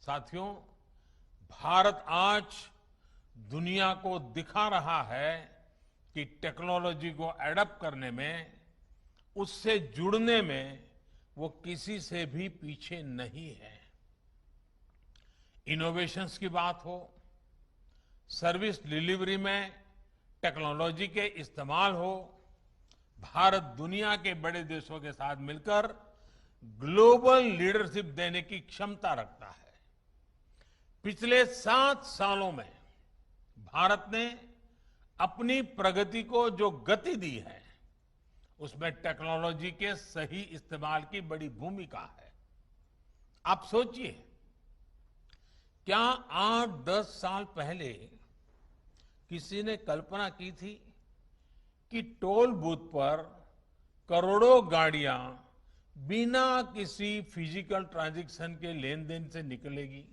साथियों, भारत आज दुनिया को दिखा रहा है कि टेक्नोलॉजी को एडॉप्ट करने में, उससे जुड़ने में वो किसी से भी पीछे नहीं है। इनोवेशंस की बात हो, सर्विस डिलीवरी में टेक्नोलॉजी के इस्तेमाल हो, भारत दुनिया के बड़े देशों के साथ मिलकर ग्लोबल लीडरशिप देने की क्षमता रखता है। पिछले 7 सालों में भारत ने अपनी प्रगति को जो गति दी है, उसमें टेक्नोलॉजी के सही इस्तेमाल की बड़ी भूमिका है। आप सोचिए, क्या 8-10 साल पहले किसी ने कल्पना की थी कि टोल बूथ पर करोड़ों गाड़ियां बिना किसी फिजिकल ट्रांजैक्शन के लेन देन से निकलेगी?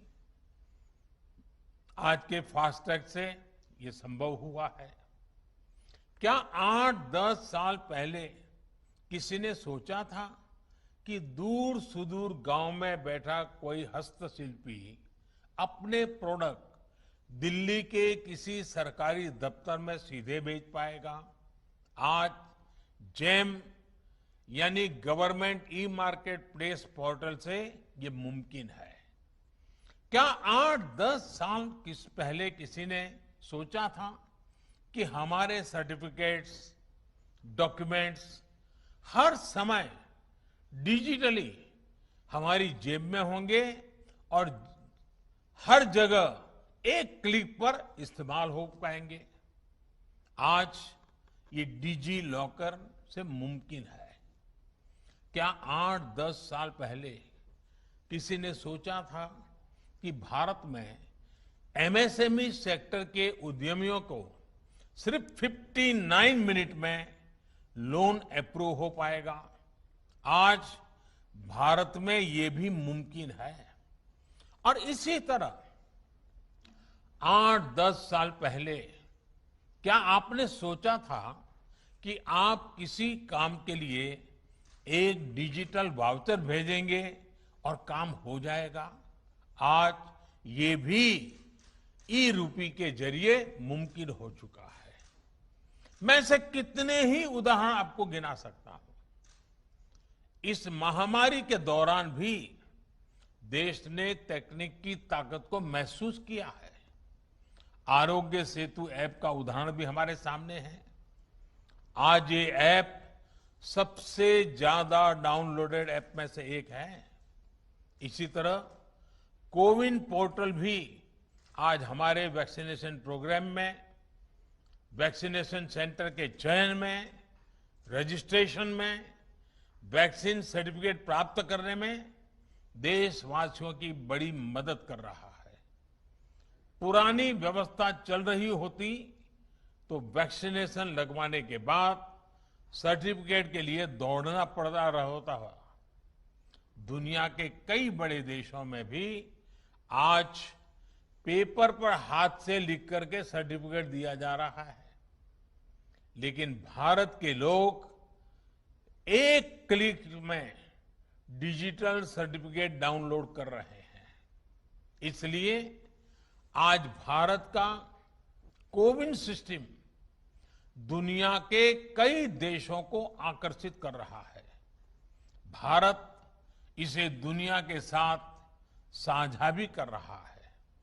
आज के फास्टैग से ये संभव हुआ है। क्या 8-10 साल पहले किसी ने सोचा था कि दूर सुदूर गांव में बैठा कोई हस्तशिल्पी अपने प्रोडक्ट दिल्ली के किसी सरकारी दफ्तर में सीधे भेज पाएगा? आज जेम यानी government e market place portal से ये मुमकिन है। क्या 8-10 साल पहले किसी ने सोचा था कि हमारे सर्टिफिकेट्स, डॉक्यूमेंट्स हर समय डिजिटली हमारी जेब में होंगे और हर जगह एक क्लिक पर इस्तेमाल हो पाएंगे? आज ये डिजी लॉकर से मुमकिन है। क्या 8-10 साल पहले किसी ने सोचा था कि भारत में एमएसएमई सेक्टर के उद्यमियों को सिर्फ 59 मिनट में लोन अप्रूव हो पाएगा? आज भारत में ये भी मुमकिन है। और इसी तरह 8-10 साल पहले क्या आपने सोचा था कि आप किसी काम के लिए एक डिजिटल वाउचर भेजेंगे और काम हो जाएगा? आज ये भी ई रूपी के जरिए मुमकिन हो चुका है। मैं ऐसे कितने ही उदाहरण आपको गिना सकता हूं। इस महामारी के दौरान भी देश ने तकनीक की ताकत को महसूस किया है। आरोग्य सेतु ऐप का उदाहरण भी हमारे सामने है। आज ये ऐप सबसे ज्यादा डाउनलोडेड ऐप में से एक है। इसी तरह कोविन पोर्टल भी आज हमारे वैक्सीनेशन प्रोग्राम में, वैक्सीनेशन सेंटर के चयन में, रजिस्ट्रेशन में, वैक्सीन सर्टिफिकेट प्राप्त करने में देशवासियों की बड़ी मदद कर रहा है। पुरानी व्यवस्था चल रही होती तो वैक्सीनेशन लगवाने के बाद सर्टिफिकेट के लिए दौड़ना पड़ता रहता था। दुनिया के कई बड़े देशों में भी आज पेपर पर हाथ से लिख करके सर्टिफिकेट दिया जा रहा है। लेकिन भारत के लोग एक क्लिक में डिजिटल सर्टिफिकेट डाउनलोड कर रहे हैं। इसलिए आज भारत का कोविन सिस्टम दुनिया के कई देशों को आकर्षित कर रहा है। भारत इसे दुनिया के साथ साझा भी कर रहा है।